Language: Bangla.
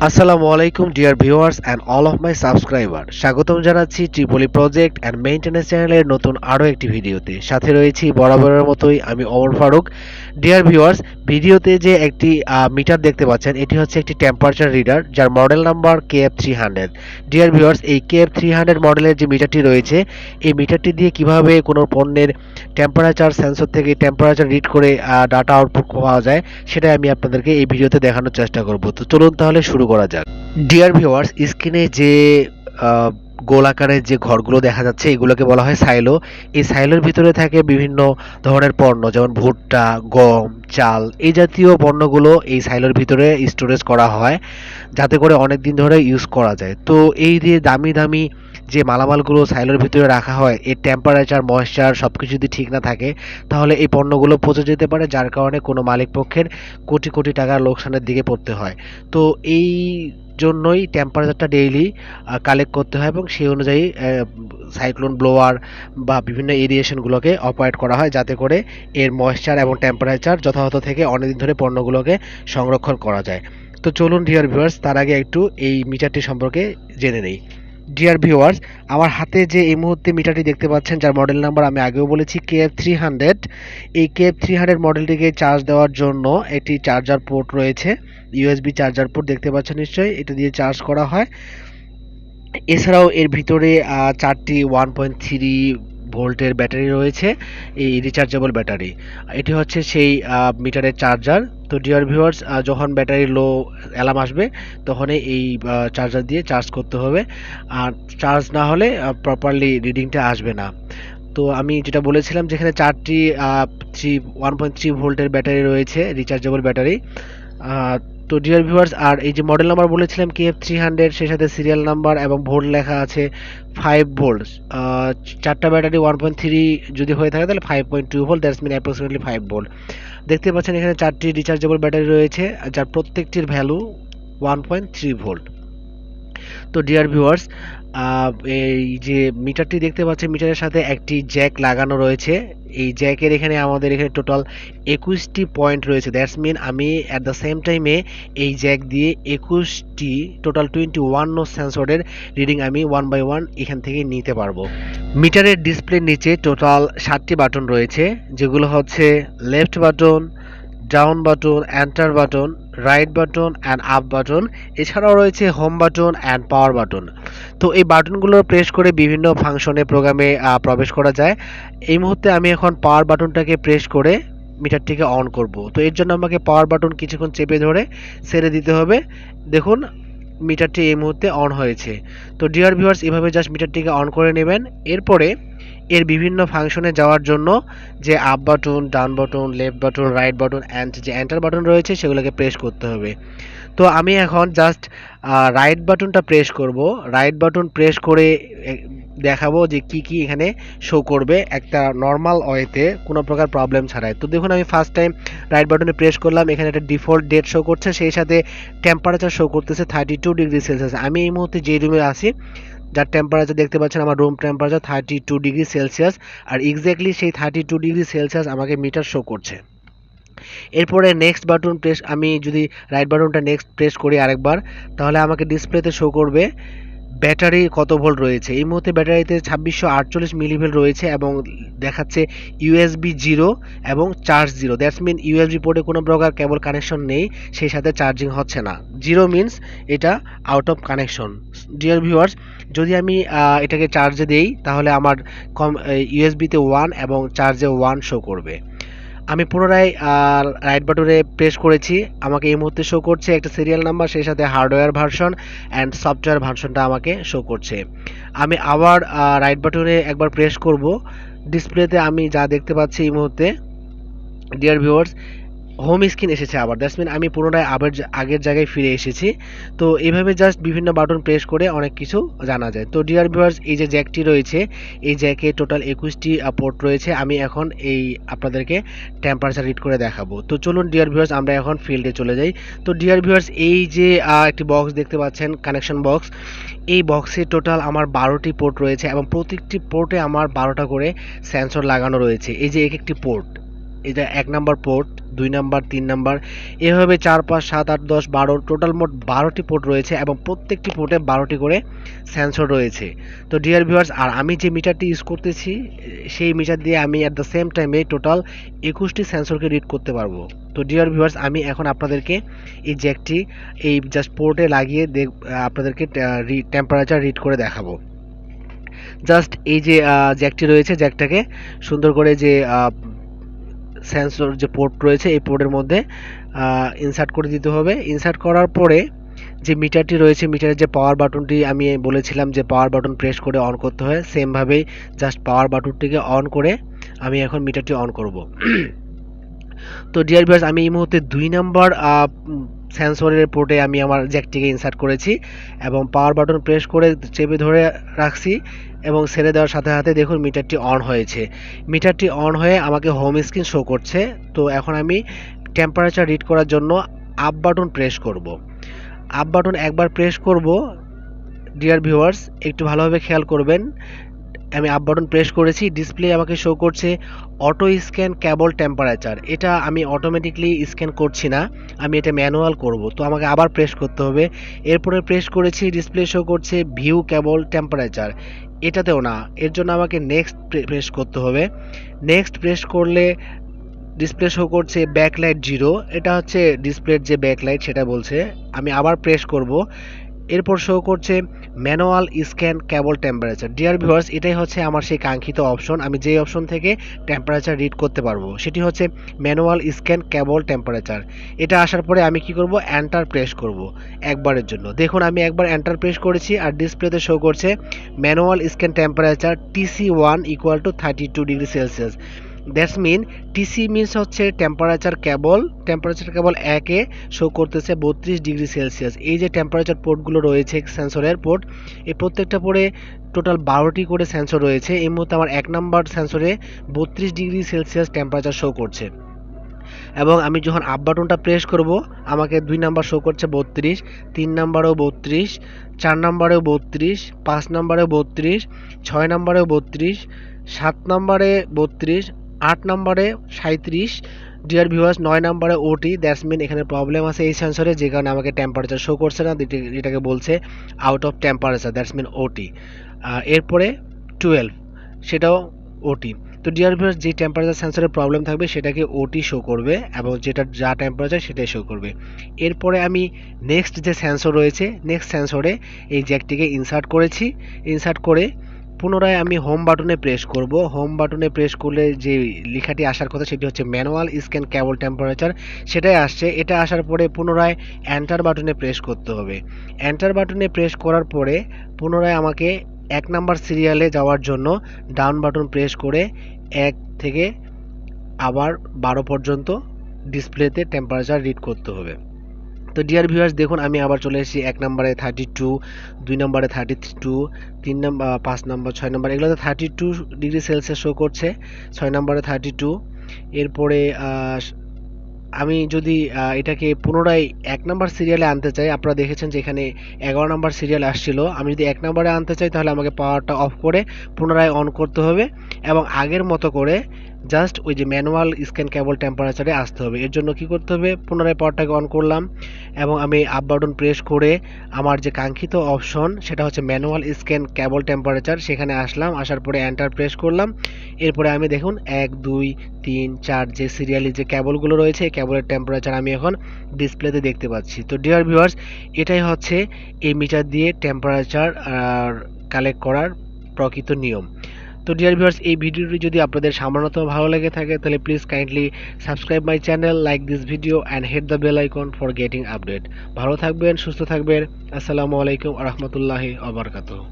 আসসালামু আলাইকুম dear viewers and all of my subscriber, স্বাগতম জানাচ্ছি ট্রিপলি প্রজেক্ট অ্যান্ড মেইনটেনেন্স চ্যানেলের নতুন আরও একটি ভিডিওতে। সাথে রয়েছি বরাবরের মতোই আমি ওমর ফারুক। ডিয়ার ভিউয়ার্স, ভিডিওতে যে একটি মিটার দেখতে পাচ্ছেন, এটি হচ্ছে একটি টেম্পারেচার রিডার যার model number KF300। Deer viewers, এই KF300 মডেলের যে মিটারটি রয়েছে, এই মিটারটি দিয়ে কিভাবে কোনো পণ্যের টেম্পারেচার সেন্সর থেকে টেম্পারেচার রিড করে ডাটা আউটপুট পাওয়া যায়, সেটাই আমি আপনাদেরকে এই ভিডিওতে দেখানোর চেষ্টা করব। তো চলুন তাহলে শুরু করা যাক। ডিয়ার ভিউয়ার্স, স্ক্রিনে যে আহ, গোল আকারের যে ঘরগুলো দেখা যাচ্ছে, এগুলোকে বলা হয় সাইলো। এই সাইলোর ভিতরে থাকে বিভিন্ন ধরনের পণ্য, যেমন ভুট্টা, গম, চাল, এই জাতীয় পণ্যগুলো এই সাইলোর ভিতরে স্টোরেজ করা হয়, যাতে করে অনেক দিন ধরে ইউজ করা যায়। তো এই যে দামি দামি যে মালামালগুলো সাইলোর ভিতরে রাখা হয়, এর টেম্পারেচার, ময়েশ্চার সব কিছু যদি ঠিক না থাকে, তাহলে এই পণ্যগুলো পচে যেতে পারে, যার কারণে কোনো মালিক পক্ষের কোটি কোটি টাকার লোকসানের দিকে পড়তে হয়। তো এই জন্যই টেম্পারেচারটা ডেইলি কালেক্ট করতে হয় এবং সেই অনুযায়ী সাইক্লোন ব্লোয়ার বা বিভিন্ন এরিয়েশনগুলোকে অপারেট করা হয়, যাতে করে এর ময়েশ্চার এবং টেম্পারেচার যথাযথ থেকে অনেকদিন ধরে পণ্যগুলোকে সংরক্ষণ করা যায়। তো চলুন ডিয়ার ভিউয়ার্স, তার আগে একটু এই মিটারটি সম্পর্কে জেনে নেই। ডিয়ার ভিউয়ার্স, আমার হাতে যে এই মুহূর্তে মিটারটি দেখতে পাচ্ছেন, যার মডেল নাম্বার আমি আগেও বলেছি KF300, এই KF300 মডেলটিকে চার্জ দেওয়ার জন্য একটি চার্জার পোর্ট রয়েছে, ইউএসবি চার্জার পোর্ট দেখতে পাচ্ছেন নিশ্চয়ই, এটা দিয়ে চার্জ করা হয়। এছাড়াও এর ভিতরে চারটি 1.3 ভোল্টের ব্যাটারি রয়েছে, এই রিচার্জেবল ব্যাটারি। এটি হচ্ছে সেই মিটারের চার্জার। তো ডিয়ার ভিউয়ার্স, যখন ব্যাটারি লো অ্যালার্ম আসবে, তখনই এই চার্জার দিয়ে চার্জ করতে হবে, আর চার্জ না হলে প্রপারলি রিডিংটা আসবে না। তো আমি যেটা বলেছিলাম, যেখানে চারটি 1.3 ভোল্টের ব্যাটারি রয়েছে, রিচার্জেবল ব্যাটারি। আহ, তো ডিয়ার ভিউয়ার্স, আর এই যে মডেল নাম্বার বলেছিলাম KF300, সেই সাথে সিরিয়াল নাম্বার এবং ভোল্ট লেখা আছে 5 ভোল্ট। চারটা ব্যাটারি 1.3 যদি হয়ে থাকে, তাহলে 5.2 volt, that's mean approximately 5 volt. দেখতে পাচ্ছেন এখানে চারটি রিচার্জেবল ব্যাটারি রয়েছে, যার প্রত্যেকটির ভ্যালু 1.3 ভোল্ট। তো ডিয়ার ভিউয়ার্স, এই যে মিটারটি দেখতে পাচ্ছেন, মিটারের সাথে একটি জ্যাক লাগানো রয়েছে। এই জ্যাকের এখানে আমাদের এখানে টোটাল 21টি পয়েন্ট রয়েছে, দ্যাটস মিন আমি অ্যাট দ্য সেম টাইমে এই জ্যাক দিয়ে 21টি, টোটাল 21 সেন্সরের রিডিং আমি 1 বাই 1 এখান থেকে নিতে পারবো। মিটারের ডিসপ্লের নিচে টোটাল 7টি বাটন রয়েছে, যেগুলো হচ্ছে left button, down button, enter button, right button and up button. এছাড়াও রয়েছে home button and power button. তো এই বাটনগুলো প্রেস করে বিভিন্ন ফাংশনে, প্রোগ্রামে প্রবেশ করা যায়। এই মুহূর্তে আমি এখন পাওয়ার বাটনটাকে প্রেস করে মিটারটিকে অন করব। তো এর জন্য আমাকে পাওয়ার বাটন কিছুক্ষণ চেপে ধরে ছেড়ে দিতে হবে। দেখুন, মিটারটি এই মুহূর্তে অন হয়েছে। তো ডিয়ার ভিউয়ার্স, এভাবে জাস্ট মিটারটিকে অন করে নেবেন। এরপরে এর বিভিন্ন ফাংশনে যাওয়ার জন্য যে up button, down button, left button, right button and যে এন্টার বাটন রয়েছে, সেগুলোকে প্রেস করতে হবে। তো আমি এখন জাস্ট রাইট বাটনটা প্রেস করব। রাইট বাটন প্রেস করে দেখাবো যে কি কি এখানে শো করবে একটা নর্মাল ওয়েতে, কোনো প্রকার প্রবলেম ছাড়াই। তো দেখুন, আমি ফার্স্ট টাইম রাইট বাটনে প্রেস করলাম, এখানে একটা ডিফল্ট ডেট শো করছে, সেই সাথে টেম্পারেচার শো করতেছে 32 ডিগ্রি সেলসিয়াস। আমি এই মুহূর্তে যে রুমে আছি, যার টেম্পারেচার দেখতে পাচ্ছেন, আমার রুম টেম্পারেচার 32 ডিগ্রি সেলসিয়াস, আর এক্স্যাক্টলি সেই 32 ডিগ্রি সেলসিয়াস আমাকে মিটার শো করছে। এরপরে নেক্সট বাটন প্রেস, আমি যদি রাইট বাটনটা নেক্সট প্রেস করি আরেকবার, তাহলে আমাকে ডিসপ্লেতে শো করবে ব্যাটারি কত ভোল্ট রয়েছে। এই মুহূর্তে ব্যাটারিতে 2648 মিলিভোল্ট রয়েছে এবং দেখাচ্ছে ইউএসবি 0 এবং চার্জ 0, দ্যাটস মিন ইউএসবি পোর্টে কোনো প্রকার কেবল কানেকশন নেই, সেই সাথে চার্জিং হচ্ছে না। 0 মিনস এটা out of connection. Dear viewers, যদি আমি এটাকে চার্জে দেই, তাহলে আমার ইউএসবিতে 1 এবং চার্জে 1 শো করবে। আমি পুনরায় রাইট বাটনে প্রেস করেছি, আমাকে এই মুহূর্তে শো করছে একটা সিরিয়াল নাম্বার, সেই সাথে হার্ডওয়্যার ভার্সন অ্যান্ড সফটওয়্যার ভার্সনটা আমাকে শো করছে। আমি আবার রাইট বাটনে একবার প্রেস করব। ডিসপ্লেতে আমি যা দেখতে পাচ্ছি এই মুহূর্তে, ডিয়ার ভিউয়ার্স, হোম স্ক্রিন এসেছে আবার, দ্যাটস মিন আমি পুনরায় আবার আগের জায়গায় ফিরে এসেছি। তো এইভাবে জাস্ট বিভিন্ন বাটন প্রেস করে অনেক কিছু জানা যায়। তো ডিয়ার ভিউয়ার্স, এই যে জ্যাকটি রয়েছে, এই জ্যাকে টোটাল 21টি পোর্ট রয়েছে। আমি এখন এই আপনাদেরকে টেম্পারেচার রিড করে দেখাবো। তো চলুন ডিয়ার ভিউয়ার্স, আমরা এখন ফিল্ডে চলে যাই। তো ডিয়ার ভিউয়ার্স, এই যে একটি বক্স দেখতে পাচ্ছেন, কানেকশন বক্স, এই বক্সে টোটাল আমার 12টি পোর্ট রয়েছে এবং প্রত্যেকটি পোর্টে আমার 12টা করে সেন্সর লাগানো রয়েছে। এই যে এক একটি পোর্ট, এটা ১ নাম্বার পোর্ট, ২ নাম্বার, ৩ নাম্বার, এভাবে ৪, ৫, ৭, ৮, ১০, ১২ টোটাল মোট ১২টি পোর্ট রয়েছে এবং প্রত্যেকটি পোর্টে ১২টি করে সেন্সর রয়েছে। তো ডিয়ার ভিউয়ার্স, আর আমি যে মিটারটি ইউজ করতেছি সেই মিটার দিয়ে আমি অ্যাট দ্য সেম টাইমে টোটাল ২১টি সেন্সরকে রিড করতে পারবো। তো ডিয়ার ভিউয়ার্স, আমি এখন আপনাদেরকে এই জ্যাকটি এই জাস্ট পোর্টে লাগিয়ে আপনাদেরকে টেম্পারেচার রিড করে দেখাবো। জাস্ট এই যে জ্যাকটি রয়েছে, জ্যাকটাকে সুন্দর করে যে সেন্সর যে পোর্ট রয়েছে এই পোর্টের মধ্যে ইনসার্ট করে দিতে হবে। ইনসার্ট করার পরে যে মিটারটি রয়েছে, মিটারের যে পাওয়ার বাটনটি আমি বলেছিলাম যে পাওয়ার বাটন প্রেস করে অন করতে হয়, সেমভাবেই জাস্ট পাওয়ার বাটনটিকে অন করে আমি এখন মিটারটি অন করব। তো ডিয়ার ভিউয়ার্স, আমি এই মুহূর্তে ২ নাম্বার সেন্সরের পোর্টে আমি আমার জ্যাকটিকে ইনসার্ট করেছি এবং পাওয়ার বাটন প্রেস করে চেপে ধরে রাখছি এবং ছেড়ে দেওয়ার সাথে সাথে দেখুন মিটারটি অন হয়েছে। মিটারটি অন হয়ে আমাকে হোম স্ক্রিন শো করছে। তো এখন আমি টেম্পারেচার রিড করার জন্য আপ বাটন প্রেস করব। আপ বাটন একবার প্রেস করব। ডিয়ার ভিউয়ার্স, একটু ভালোভাবে খেয়াল করবেন। আমি আপ বাটন প্রেস করেছি, ডিসপ্লে আমাকে শো করছে অটো স্ক্যান কেবল টেম্পারেচার। এটা আমি অটোমেটিকলি স্ক্যান করছি না, আমি এটা ম্যানুয়াল করব। তো আমাকে আবার প্রেস করতে হবে। এরপরে প্রেস করেছি, ডিসপ্লে শো করছে ভিউ কেবল টেম্পারেচার। এটাতেও না, এর জন্য আমাকে নেক্সট প্রেস করতে হবে। নেক্সট প্রেস করলে ডিসপ্লে শো করছে ব্যাকলাইট 0, এটা হচ্ছে ডিসপ্লের যে ব্যাকলাইট সেটা বলছে। আমি আবার প্রেস করব। এরপর শো করছে ম্যানুয়াল স্ক্যান কেবল টেম্পারেচার। ডিয়ার ভিউয়ার্স, এটাই হচ্ছে আমার সেই কাঙ্ক্ষিত অপশন। আমি যে অপশন থেকে টেম্পারেচার রিড করতে পারবো সেটি হচ্ছে ম্যানুয়াল স্ক্যান কেবল টেম্পারেচার। এটা আসার পরে আমি কি করব, এন্টার প্রেস করব একবারের জন্য। দেখুন আমি একবার এন্টার প্রেস করেছি আর ডিসপ্লেতে শো করছে manual scan temperature TC1 equal to 32 degree Celsius. That's mean TC means হচ্ছে টেম্পারেচার কেবল 1-এ শো করতেছে 32 ডিগ্রি সেলসিয়াস। এই যে টেম্পারেচার পোর্টগুলো রয়েছে সেন্সরের পোর্ট, এই প্রত্যেকটা পোর্টে টোটাল 12টি করে সেন্সর রয়েছে। এই মুহূর্তে আমার 1 নাম্বার সেন্সরে 32 ডিগ্রি সেলসিয়াস টেম্পারেচার শো করছে এবং আমি যখন আপ বাটনটা প্রেস করব আমাকে 2 নাম্বার শো করছে 32, 3 নাম্বারেও 32, 4 নাম্বারেও 32, 5 নাম্বারেও 32, 6 নাম্বারেও 32, 7 নাম্বারে 32, 8 নাম্বারে 37। ডিয়ার ভিউয়ার্স, 9 নাম্বারে ওটি। দ্যাটস মিন এখানে প্রবলেম আছে এই সেন্সরে, যে কারণে আমাকে টেম্পারেচার শো করছে না, যেটাকে বলছে out of temperature, that's mean OT. এরপরে 12, সেটাও ওটি। তো ডিয়ার ভিউয়ার্স, যে টেম্পারেচার সেন্সরের প্রবলেম থাকবে সেটাকে ওটি শো করবে এবং যেটা যা টেম্পারেচার সেটাই শো করবে। এরপরে আমি নেক্সট যে সেন্সর রয়েছে, নেক্সট সেন্সরে এই জ্যাকটিকে ইনসার্ট করেছি। ইনসার্ট করে পুনরায় আমি হোম বাটনে প্রেস করব। হোম বাটনে প্রেস করলে যে লেখাটি আসার কথা সেটি হচ্ছে ম্যানুয়াল স্ক্যান কেবল টেম্পারেচার, সেটাই আসছে। এটা আসার পরে পুনরায় এন্টার বাটনে প্রেস করতে হবে। এন্টার বাটনে প্রেস করার পরে পুনরায় আমাকে 1 নাম্বার সিরিয়ালে যাওয়ার জন্য ডাউন বাটন প্রেস করে 1 থেকে আবার 12 পর্যন্ত ডিসপ্লেতে টেম্পারেচার রিড করতে হবে। তো ডিয়ার ভিউয়ার্স, দেখুন আমি আবার চলে এসেছি 1 নম্বরে 32, 2 নম্বরে 32, 3 নম্বর, 5 নম্বর, 6 নম্বর, এগুলোতে 32 ডিগ্রি সেলসিয়াস শো করছে। 6 নম্বরে 32। এরপরে আমি যদি এটাকে পুনরায় 1 নাম্বার সিরিয়ালে আনতে চাই, আপনারা দেখেছেন যে এখানে 11 নাম্বার সিরিয়াল আসছিল। আমি যদি 1 নাম্বারে আনতে চাই তাহলে আমাকে পাওয়ারটা অফ করে পুনরায় অন করতে হবে এবং আগের মতো করে জাস্ট ওই যে ম্যানুয়াল স্ক্যান কেবল টেম্পারেচারে আসতে হবে। এর জন্য কি করতে হবে, পুনরায় পাওয়ারটাকে অন করলাম এবং আমি আপ বাটন প্রেস করে আমার যে কাঙ্ক্ষিত অপশন সেটা হচ্ছে ম্যানুয়াল স্ক্যান কেবল টেম্পারেচার, সেখানে আসলাম। আসার পরে এন্টার প্রেস করলাম। এরপরে আমি দেখুন 1, 2, 3, 4 যে সিরিয়ালি যে কেবলগুলো রয়েছে এই কেবলের টেম্পারেচার আমি এখন ডিসপ্লেতে দেখতে পাচ্ছি। তো ডিয়ার ভিউয়ার্স, এটাই হচ্ছে এই মিটার দিয়ে টেম্পারেচার কালেক্ট করার প্রকৃত নিয়ম। তো ডিয়ার ভিউয়ার্স, এই ভিডিওটি যদি আপনাদের সামান্যতম ভালো লেগে থাকে তাহলে please kindly subscribe my channel, like this video and hit the bell icon for getting update. ভালো থাকবেন, সুস্থ থাকবেন। আসসালামু আলাইকুম ওয়া রাহমাতুল্লাহি ওয়া বারাকাতুহু।